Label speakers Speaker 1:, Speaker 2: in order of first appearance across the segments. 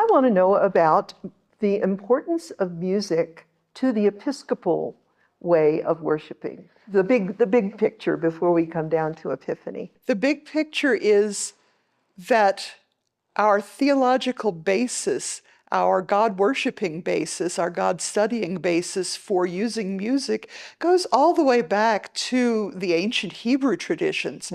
Speaker 1: I want to know about the importance of music to the Episcopal way of worshiping. The big picture before we come down to Epiphany.
Speaker 2: The big picture is that our theological basis, our God-worshiping basis, our God-studying basis for using music goes all the way back to the ancient Hebrew traditions.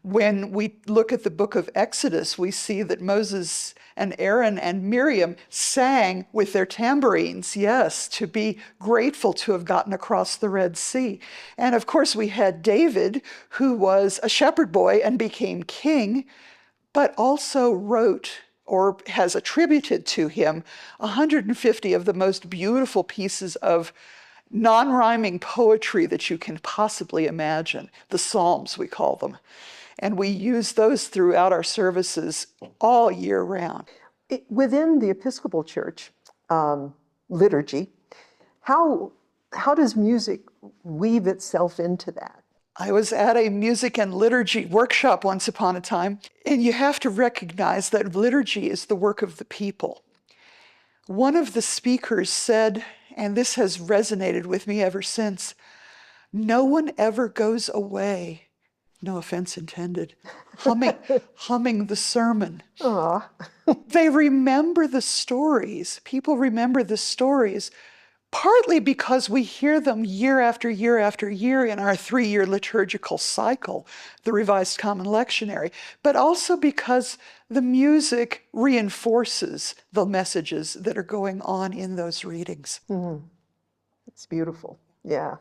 Speaker 2: When we look at the book of Exodus, we see that Moses and Aaron and Miriam sang with their tambourines, yes, to be grateful to have gotten across the Red Sea. And of course, we had David, who was a shepherd boy and became king, but also wrote or has attributed to him 150 of the most beautiful pieces of non-rhyming poetry that you can possibly imagine. The Psalms, we call them. And we use those throughout our services all year round.
Speaker 1: Within the Episcopal Church liturgy, how does music weave itself into that?
Speaker 2: I was at a music and liturgy workshop once upon a time, and you have to recognize that liturgy is the work of the people. One of the speakers said, and this has resonated with me ever since, no one ever goes away, no offense intended, humming the sermon. They remember the stories. People remember the stories, partly because we hear them year after year after year in our 3-year liturgical cycle, the Revised Common Lectionary, but also because the music reinforces the messages that are going on in those readings.
Speaker 1: It's beautiful, yeah.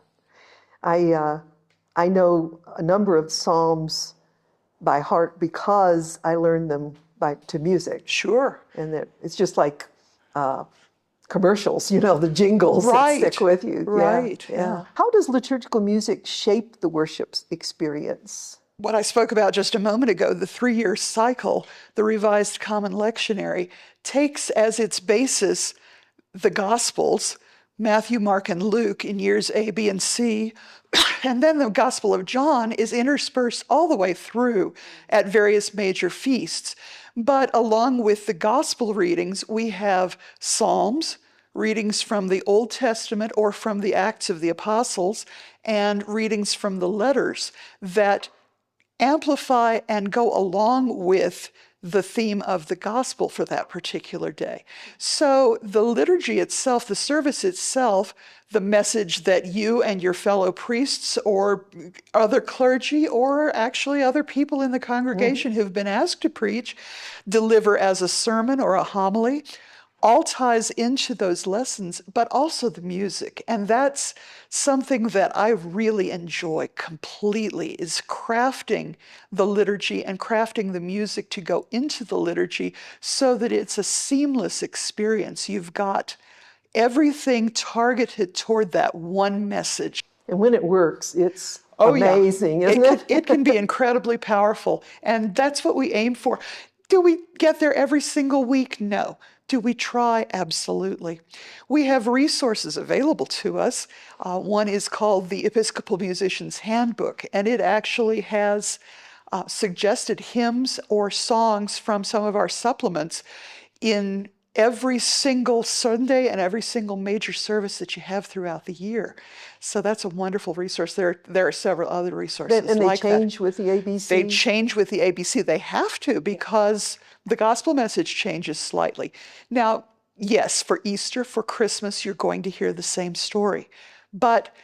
Speaker 1: I know a number of psalms by heart because I learned them to music.
Speaker 2: Sure.
Speaker 1: And it's just like commercials, the jingles that stick with you.
Speaker 2: Right, yeah.
Speaker 1: How does liturgical music shape the worship experience?
Speaker 2: What I spoke about just a moment ago, the 3-year cycle, the Revised Common Lectionary, takes as its basis the Gospels, Matthew, Mark, and Luke in years A, B, and C, and then the Gospel of John is interspersed all the way through at various major feasts. But along with the Gospel readings, we have Psalms, readings from the Old Testament or from the Acts of the Apostles, and readings from the letters that amplify and go along with the theme of the gospel for that particular day. So the liturgy itself, the service itself, the message that you and your fellow priests or other clergy or actually other people in the congregation who've been asked to preach deliver as a sermon or a homily, all ties into those lessons, but also the music. And that's something that I really enjoy completely, is crafting the liturgy and crafting the music to go into the liturgy so that it's a seamless experience. You've got everything targeted toward that one message.
Speaker 1: And when it works, it's amazing, isn't it?
Speaker 2: It can be incredibly powerful. And that's what we aim for. Do we get there every single week? No. Do we try? Absolutely. We have resources available to us. One is called the Episcopal Musician's Handbook, and it actually has suggested hymns or songs from some of our supplements in every single Sunday and every single major service that you have throughout the year. So that's a wonderful resource. There are several other resources
Speaker 1: and
Speaker 2: like that.
Speaker 1: They change with the ABC?
Speaker 2: They change with the ABC. They have to, because the gospel message changes slightly. Now, yes, for Easter, for Christmas, you're going to hear the same story. But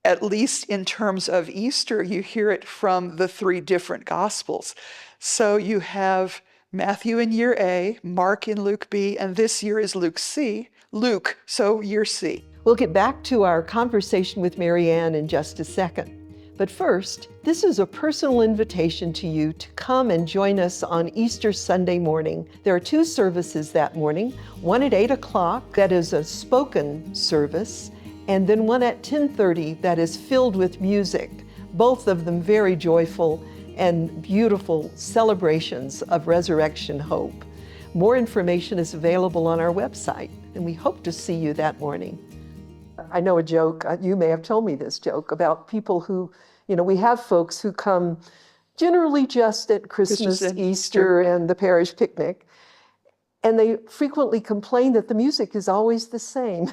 Speaker 2: at least in terms of Easter, you hear it from the 3 different gospels. So you have Matthew in year A, Mark in Luke B, and this year is Luke, so year C.
Speaker 1: We'll get back to our conversation with MarryAnne in just a second. But first, this is a personal invitation to you to come and join us on Easter Sunday morning. There are 2 services that morning, one at 8 o'clock, that is a spoken service, and then one at 10:30 that is filled with music, both of them very joyful and beautiful celebrations of resurrection hope. More information is available on our website, and we hope to see you that morning. I know a joke, you may have told me this joke, about people who, we have folks who come generally just at Christmas,
Speaker 2: and
Speaker 1: Easter, and the parish picnic. And they frequently complain that the music is always the same.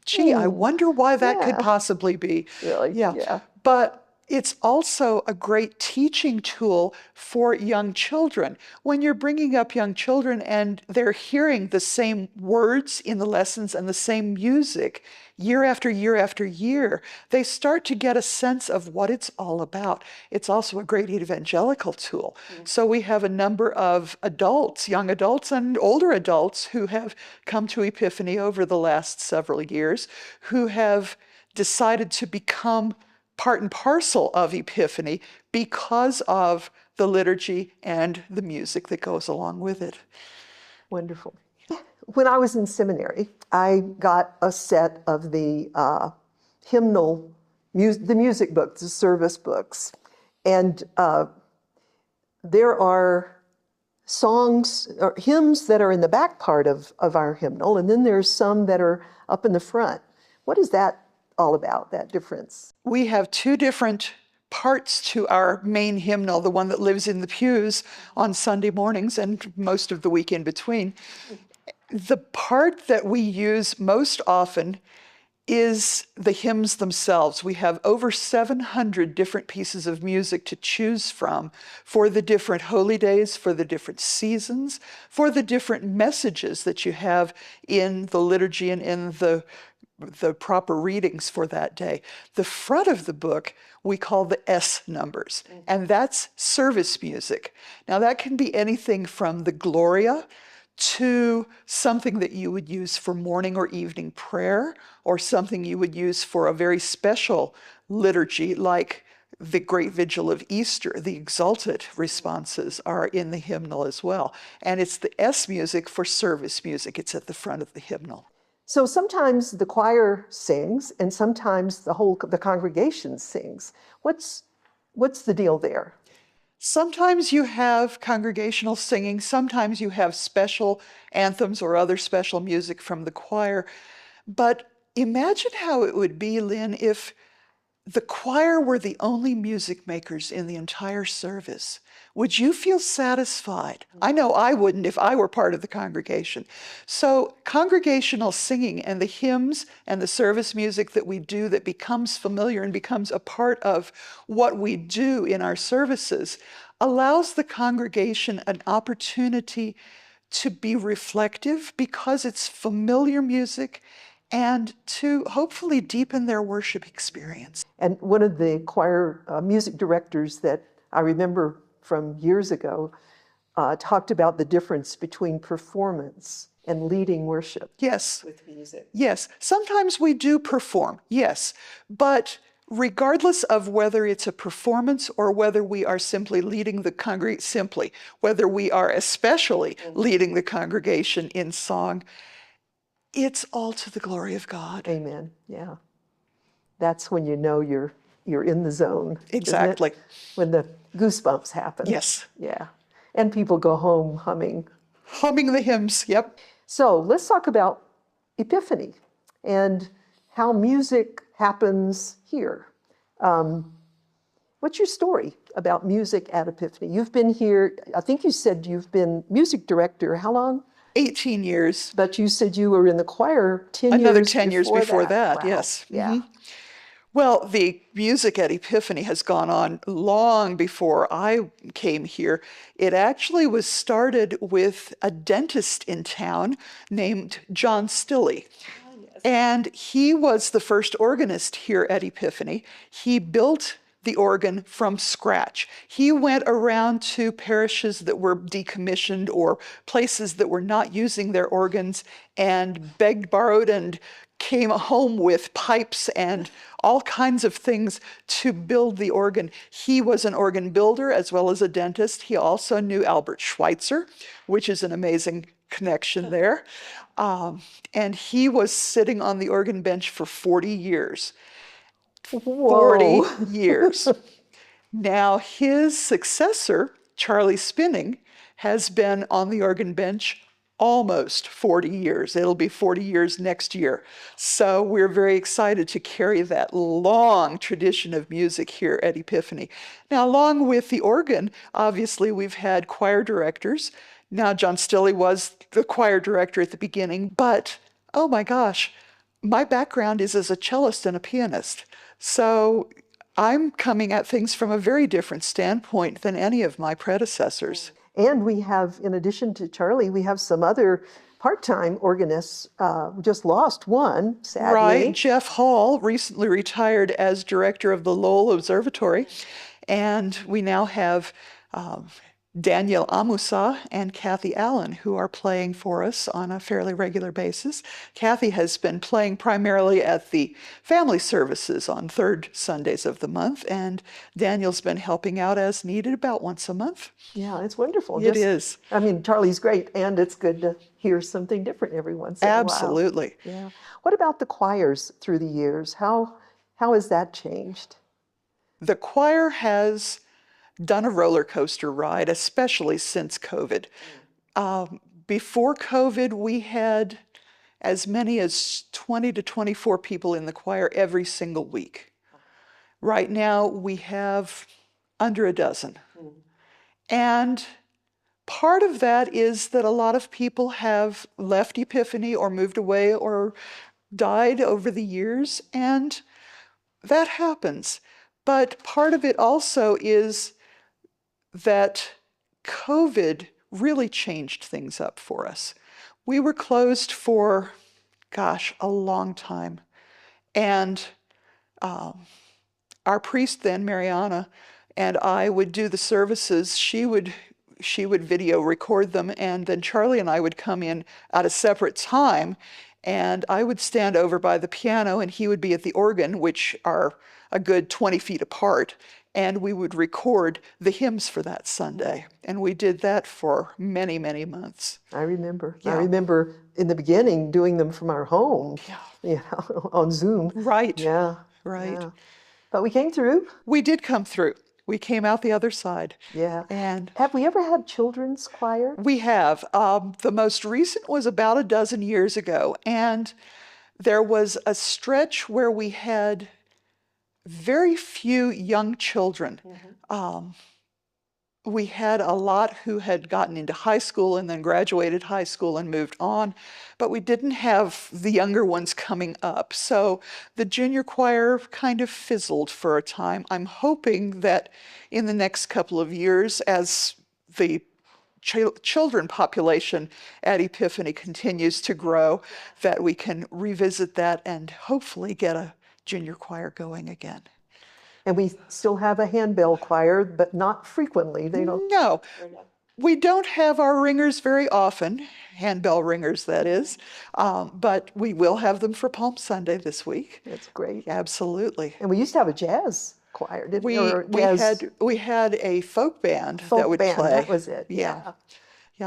Speaker 2: Gee, I wonder why that could
Speaker 1: Yeah.
Speaker 2: possibly be.
Speaker 1: Really?
Speaker 2: Yeah.
Speaker 1: Yeah.
Speaker 2: But it's also a great teaching tool for young children. When you're bringing up young children and they're hearing the same words in the lessons and the same music year after year after year, they start to get a sense of what it's all about. It's also a great evangelical tool. So we have a number of adults, young adults and older adults, who have come to Epiphany over the last several years, who have decided to become part and parcel of Epiphany because of the liturgy and the music that goes along with it.
Speaker 1: Wonderful. When I was in seminary, I got a set of the hymnal, the music books, the service books. And there are songs or hymns that are in the back part of our hymnal, and then there's some that are up in the front. What is that all about, that difference?
Speaker 2: We have two different parts to our main hymnal, the one that lives in the pews on Sunday mornings and most of the week in between. The part that we use most often is the hymns themselves. We have over 700 different pieces of music to choose from for the different holy days, for the different seasons, for the different messages that you have in the liturgy and in the proper readings for that day. The front of the book we call the S numbers, and that's service music. Now that can be anything from the Gloria to something that you would use for morning or evening prayer, or something you would use for a very special liturgy like the Great Vigil of Easter. The exulted responses are in the hymnal as well. And it's the S music for service music. It's at the front of the hymnal.
Speaker 1: So sometimes the choir sings, and sometimes the congregation sings. What's the deal there?
Speaker 2: Sometimes you have congregational singing, sometimes you have special anthems or other special music from the choir. But imagine how it would be, Lynn, if the choir were the only music makers in the entire service. Would you feel satisfied? I know I wouldn't if I were part of the congregation. So congregational singing and the hymns and the service music that we do that becomes familiar and becomes a part of what we do in our services allows the congregation an opportunity to be reflective because it's familiar music and to hopefully deepen their worship experience.
Speaker 1: And one of the choir music directors that I remember from years ago talked about the difference between performance and leading worship.
Speaker 2: Yes.
Speaker 1: With music.
Speaker 2: Yes. Sometimes we do perform, yes. But regardless of whether it's a performance or whether we are simply leading the congregation, whether we are especially leading the congregation in song, it's all to the glory of God.
Speaker 1: Amen. Yeah. That's when you know you're in the zone.
Speaker 2: Exactly.
Speaker 1: When the goosebumps happen.
Speaker 2: Yes.
Speaker 1: Yeah. And people go home humming.
Speaker 2: Humming the hymns, yep.
Speaker 1: So let's talk about Epiphany and how music happens here. What's your story about music at Epiphany? You've been here, I think you said you've been music director, how long?
Speaker 2: 18 years.
Speaker 1: But you said you were in the choir 10 years
Speaker 2: Another 10 years before that,
Speaker 1: Wow.
Speaker 2: yes.
Speaker 1: Yeah.
Speaker 2: Mm-hmm. Well, the music at Epiphany has gone on long before I came here. It actually was started with a dentist in town named John Stilley. And he was the first organist here at Epiphany. He built the organ from scratch. He went around to parishes that were decommissioned or places that were not using their organs and begged, borrowed, and came home with pipes and all kinds of things to build the organ. He was an organ builder as well as a dentist. He also knew Albert Schweitzer, which is an amazing connection there. And he was sitting on the organ bench for 40 years.
Speaker 1: Whoa.
Speaker 2: 40 years. Now, his successor, Charlie Spinning, has been on the organ bench almost 40 years. It'll be 40 years next year. So we're very excited to carry that long tradition of music here at Epiphany. Now, along with the organ, obviously we've had choir directors Now, John Stilley was the choir director at the beginning, but oh my gosh, my background is as a cellist and a pianist. So I'm coming at things from a very different standpoint than any of my predecessors.
Speaker 1: And we have, in addition to Charlie, we have some other part-time organists. We just lost one, sadly.
Speaker 2: Right. Jeff Hall recently retired as director of the Lowell Observatory. And we now have Daniel Amusa and Kathy Allen, who are playing for us on a fairly regular basis. Kathy has been playing primarily at the family services on third Sundays of the month, and Daniel's been helping out as needed about once a month.
Speaker 1: Yeah, it's wonderful.
Speaker 2: It is.
Speaker 1: I mean, Charlie's great, and it's good to hear something different every once in a while.
Speaker 2: Absolutely.
Speaker 1: Yeah. What about the choirs through the years? How has that changed?
Speaker 2: The choir has done a roller coaster ride, especially since COVID. Before COVID, we had as many as 20 to 24 people in the choir every single week. Right now, we have under a dozen. And part of that is that a lot of people have left Epiphany or moved away or died over the years, and that happens. But part of it also is that COVID really changed things up for us. We were closed for, a long time. And our priest then, MarryAnne, and I would do the services. She would video record them, and then Charlie and I would come in at a separate time, and I would stand over by the piano, and he would be at the organ, which are a good 20 feet apart, and we would record the hymns for that Sunday. And we did that for many, many months.
Speaker 1: I remember.
Speaker 2: Yeah.
Speaker 1: I remember in the beginning doing them from our home, on Zoom.
Speaker 2: Right.
Speaker 1: Yeah.
Speaker 2: Right.
Speaker 1: Yeah. But we came through.
Speaker 2: We did come through. We came out the other side.
Speaker 1: Yeah.
Speaker 2: And
Speaker 1: have we ever had children's choir?
Speaker 2: We have. The most recent was about a dozen years ago. And there was a stretch where we had very few young children. We had a lot who had gotten into high school and then graduated high school and moved on, but we didn't have the younger ones coming up. So the junior choir kind of fizzled for a time. I'm hoping that in the next couple of years, as the children population at Epiphany continues to grow, that we can revisit that and hopefully get a junior choir going again.
Speaker 1: And we still have a handbell choir, but not frequently. They don't.
Speaker 2: No, we don't have our ringers very often, handbell ringers, that is, but we will have them for Palm Sunday this week.
Speaker 1: That's great.
Speaker 2: Absolutely.
Speaker 1: And we used to have a jazz choir, didn't we?
Speaker 2: We had a folk band
Speaker 1: Folk
Speaker 2: that would
Speaker 1: band,
Speaker 2: play.
Speaker 1: that was it.
Speaker 2: Yeah,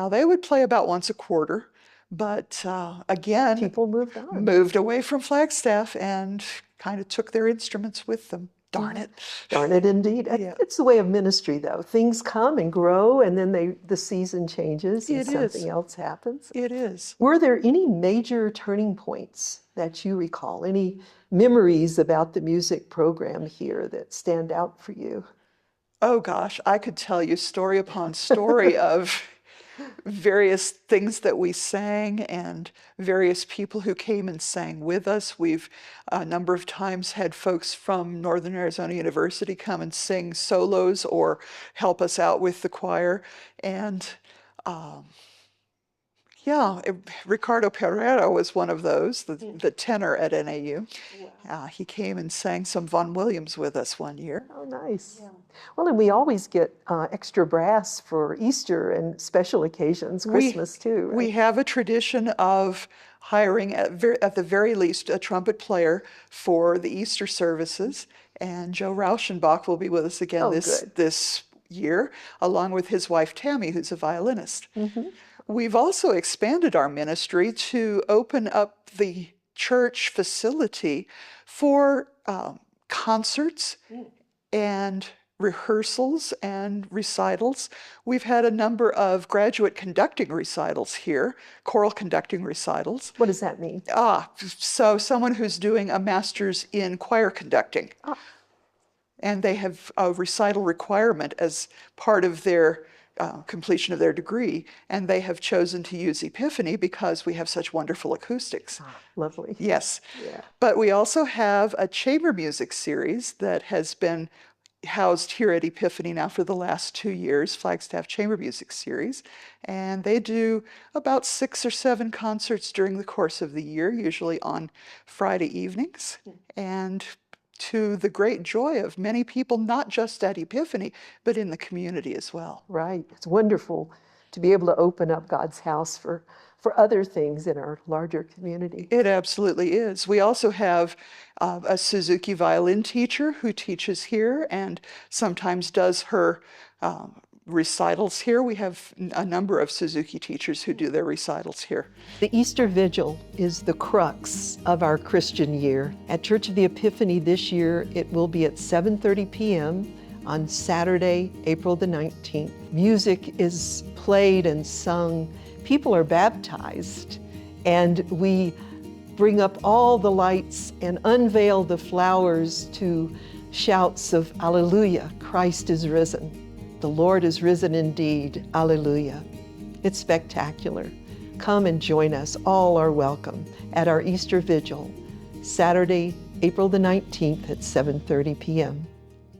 Speaker 2: they would play about once a quarter, but again,
Speaker 1: people
Speaker 2: moved away from Flagstaff and kind of took their instruments with them. Darn it.
Speaker 1: Darn it, indeed.
Speaker 2: Yeah.
Speaker 1: It's the way of ministry, though. Things come and grow, and then the season changes and something else happens.
Speaker 2: It is.
Speaker 1: Were there any major turning points that you recall? Any memories about the music program here that stand out for you?
Speaker 2: Oh gosh, I could tell you story upon story of various things that we sang and various people who came and sang with us. We've a number of times had folks from Northern Arizona University come and sing solos or help us out with the choir. And Ricardo Pereira was one of those, the tenor at NAU. He came and sang some Vaughan Williams with us one year.
Speaker 1: Oh, nice. Yeah. Well, and we always get extra brass for Easter and special occasions, Christmas too. Right?
Speaker 2: We have a tradition of hiring, at the very least, a trumpet player for the Easter services. And Joe Rauschenbach will be with us again this year, along with his wife Tammy, who's a violinist. Mm-hmm. We've also expanded our ministry to open up the church facility for concerts and rehearsals and recitals. We've had a number of graduate conducting recitals here, choral conducting recitals.
Speaker 1: What does that mean?
Speaker 2: So someone who's doing a master's in choir conducting. And they have a recital requirement as part of their completion of their degree, and they have chosen to use Epiphany because we have such wonderful acoustics.
Speaker 1: Lovely.
Speaker 2: Yes.
Speaker 1: Yeah.
Speaker 2: But we also have a chamber music series that has been housed here at Epiphany now for the last 2 years, Flagstaff Chamber Music Series. And they do about 6 or 7 concerts during the course of the year, usually on Friday evenings. And to the great joy of many people, not just at Epiphany, but in the community as well.
Speaker 1: Right. It's wonderful to be able to open up God's house for other things in our larger community.
Speaker 2: It absolutely is. We also have a Suzuki violin teacher who teaches here and sometimes does her recitals here. We have a number of Suzuki teachers who do their recitals here.
Speaker 1: The Easter Vigil is the crux of our Christian year. At Church of the Epiphany this year, it will be at 7:30 p.m. on Saturday, April the 19th. Music is played and sung. People are baptized, and we bring up all the lights and unveil the flowers to shouts of Alleluia, Christ is risen. The Lord is risen indeed, Alleluia. It's spectacular. Come and join us. All are welcome at our Easter Vigil, Saturday, April the 19th at 7:30 p.m.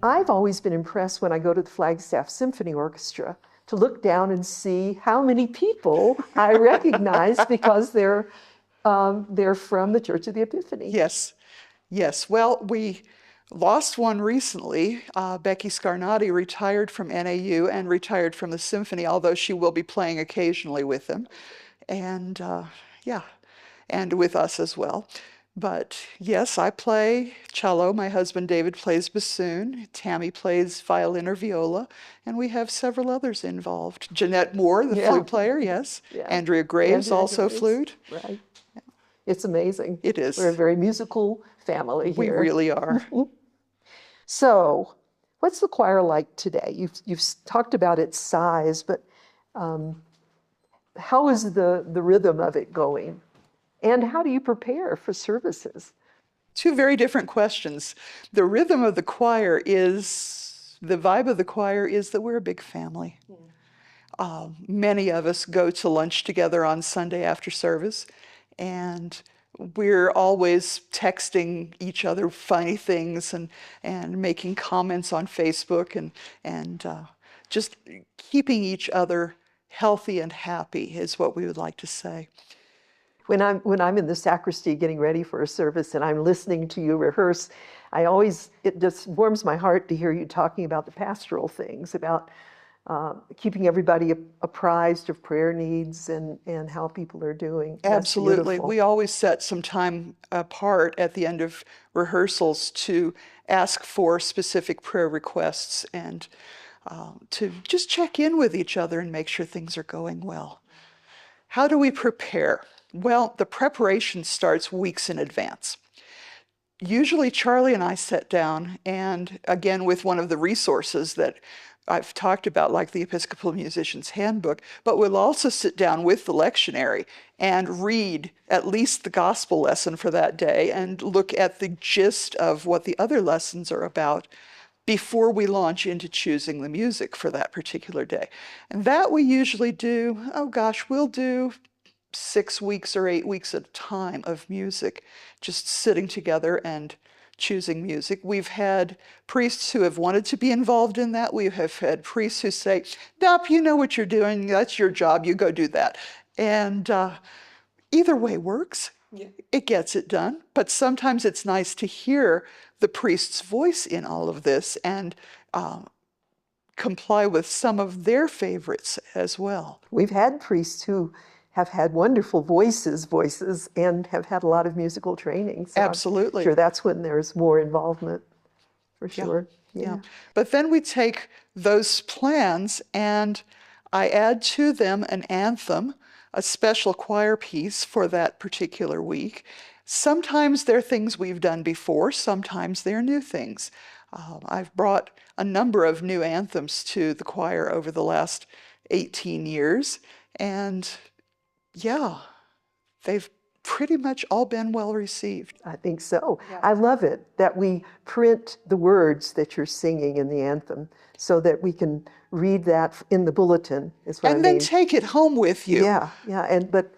Speaker 1: I've always been impressed when I go to the Flagstaff Symphony Orchestra to look down and see how many people I recognize because they're from the Church of the Epiphany.
Speaker 2: Yes, yes. Well, we lost one recently. Becky Scarnati retired from NAU and retired from the Symphony, although she will be playing occasionally with them. And yeah, and with us as well. But yes, I play cello. My husband David plays bassoon. Tammy plays violin or viola. And we have several others involved. Jeanette Moore, the flute player, yes.
Speaker 1: Yeah.
Speaker 2: Andrea Graves, also
Speaker 1: Graves.
Speaker 2: flute.
Speaker 1: Right. It's amazing.
Speaker 2: It is.
Speaker 1: We're a very musical family here.
Speaker 2: We really are.
Speaker 1: So, what's the choir like today? You've talked about its size, but how is the rhythm of it going? And how do you prepare for services?
Speaker 2: Two very different questions. The rhythm of the choir is, the vibe of the choir is that we're a big family. Many of us go to lunch together on Sunday after service, and we're always texting each other funny things and making comments on Facebook and just keeping each other healthy and happy is what we would like to say.
Speaker 1: When I'm in the sacristy getting ready for a service and I'm listening to you rehearse, it just warms my heart to hear you talking about the pastoral things, about keeping everybody apprised of prayer needs and how people are doing.
Speaker 2: Absolutely. We always set some time apart at the end of rehearsals to ask for specific prayer requests and to just check in with each other and make sure things are going well. How do we prepare? Well, the preparation starts weeks in advance. Usually Charlie and I sit down and, again, with one of the resources that I've talked about, like the Episcopal Musician's Handbook, but we'll also sit down with the lectionary and read at least the gospel lesson for that day and look at the gist of what the other lessons are about before we launch into choosing the music for that particular day. And that we usually do, we'll do 6 weeks or 8 weeks at a time of music, just sitting together and choosing music. We've had priests who have wanted to be involved in that. We have had priests who say, nope, you know what you're doing. That's your job. You go do that. And either way works. Yeah. It gets it done. But sometimes it's nice to hear the priest's voice in all of this and comply with some of their favorites as well.
Speaker 1: We've had priests who have had wonderful voices, and have had a lot of musical training. So
Speaker 2: absolutely.
Speaker 1: I'm sure that's when there's more involvement, for sure.
Speaker 2: Yeah. But then we take those plans and I add to them an anthem, a special choir piece for that particular week. Sometimes they're things we've done before, sometimes they're new things. I've brought a number of new anthems to the choir over the last 18 years, and yeah, they've pretty much all been well received.
Speaker 1: I think so. Yeah. I love it that we print the words that you're singing in the anthem so that we can read that in the bulletin, is what I mean.
Speaker 2: And then take it home with you.
Speaker 1: Yeah, yeah. But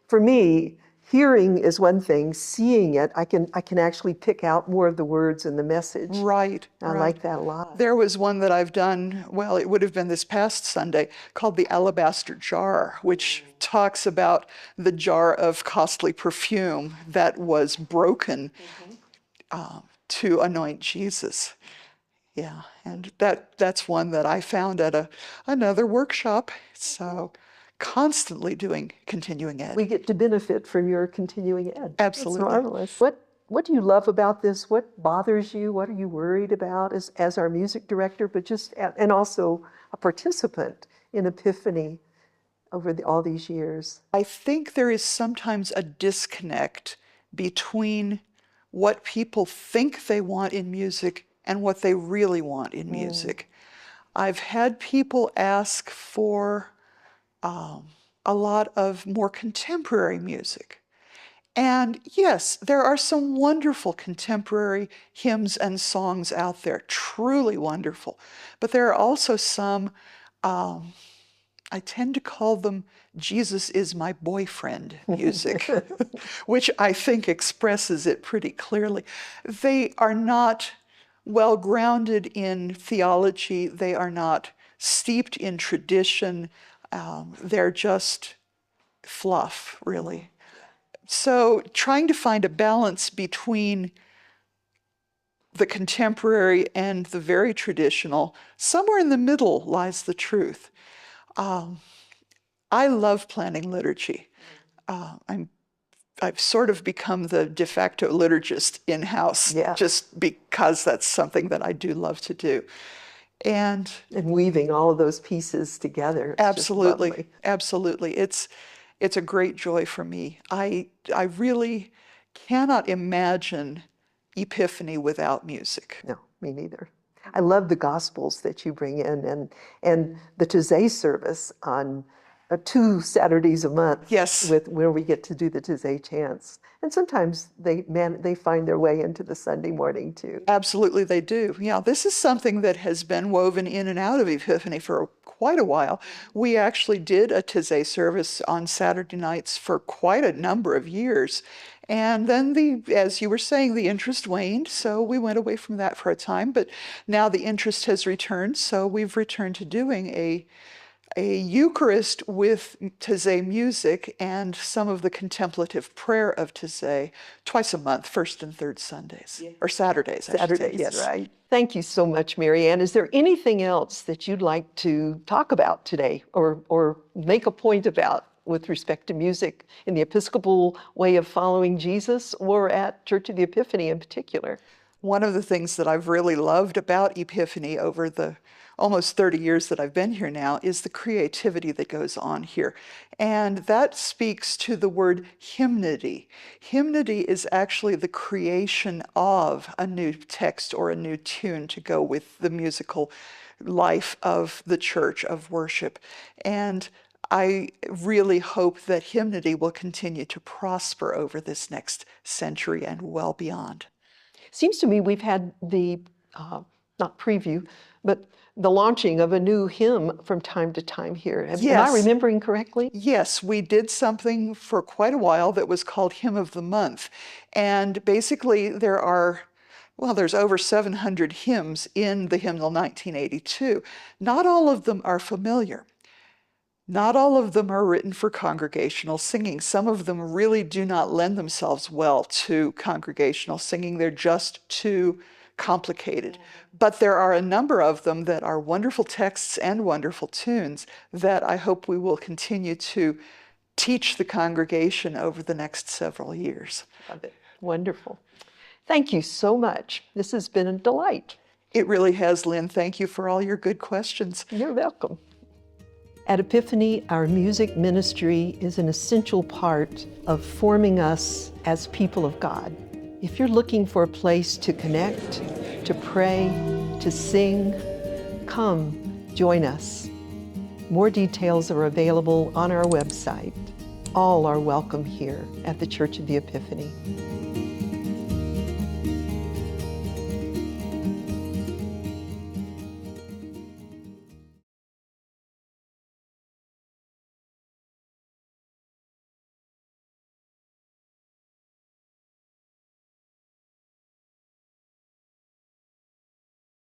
Speaker 1: for me, hearing is one thing. Seeing it, I can actually pick out more of the words and the message.
Speaker 2: Right.
Speaker 1: I like that a lot.
Speaker 2: There was one that I've done, well, it would have been this past Sunday, called The Alabaster Jar, which talks about the jar of costly perfume that was broken to anoint Jesus. Yeah, and that's one that I found at another workshop. So constantly doing continuing ed.
Speaker 1: We get to benefit from your continuing ed.
Speaker 2: Absolutely.
Speaker 1: That's marvelous. What do you love about this? What bothers you? What are you worried about as our music director, but and also a participant in Epiphany over all these years?
Speaker 2: I think there is sometimes a disconnect between what people think they want in music and what they really want in music. I've had people ask for a lot of more contemporary music. And yes, there are some wonderful contemporary hymns and songs out there, truly wonderful. But there are also some, I tend to call them Jesus is my boyfriend music, which I think expresses it pretty clearly. They are not well grounded in theology. They are not steeped in tradition. They're just fluff, really. So trying to find a balance between the contemporary and the very traditional, somewhere in the middle lies the truth. I love planning liturgy. I've sort of become the de facto liturgist in-house, just because that's something that I do love to do. And
Speaker 1: weaving all of those pieces together.
Speaker 2: Absolutely, absolutely. It's a great joy for me. I really cannot imagine Epiphany without music.
Speaker 1: No, me neither. I love the Gospels that you bring in and the Taizé service on 2 Saturdays a month.
Speaker 2: Yes.
Speaker 1: Where we get to do the Taizé chants. And sometimes they find their way into the Sunday morning too.
Speaker 2: Absolutely they do. Yeah, this is something that has been woven in and out of Epiphany for quite a while. We actually did a Taizé service on Saturday nights for quite a number of years. And then as you were saying, the interest waned, so we went away from that for a time. But now the interest has returned, so we've returned to doing a Eucharist with Taizé music and some of the contemplative prayer of Taizé twice a month, first and third Sundays, or Saturdays, I should say. Yes.
Speaker 1: Right. Thank you so much, MarryAnne. Is there anything else that you'd like to talk about today or make a point about with respect to music in the Episcopal way of following Jesus or at Church of the Epiphany in particular?
Speaker 2: One of the things that I've really loved about Epiphany over the almost 30 years that I've been here now is the creativity that goes on here. And that speaks to the word hymnody. Hymnody is actually the creation of a new text or a new tune to go with the musical life of the church of worship. And I really hope that hymnody will continue to prosper over this next century and well beyond.
Speaker 1: Seems to me we've had the, not preview, but the launching of a new hymn from time to time here. Am I remembering correctly?
Speaker 2: Yes, we did something for quite a while that was called Hymn of the Month. And basically there's over 700 hymns in the hymnal 1982. Not all of them are familiar. Not all of them are written for congregational singing. Some of them really do not lend themselves well to congregational singing. They're just too complicated. But there are a number of them that are wonderful texts and wonderful tunes that I hope we will continue to teach the congregation over the next several years.
Speaker 1: Love it. Wonderful. Thank you so much. This has been a delight.
Speaker 2: It really has, Lynn. Thank you for all your good questions.
Speaker 1: You're welcome. At Epiphany, our music ministry is an essential part of forming us as people of God. If you're looking for a place to connect, to pray, to sing, come join us. More details are available on our website. all are welcome here at the Church of the Epiphany.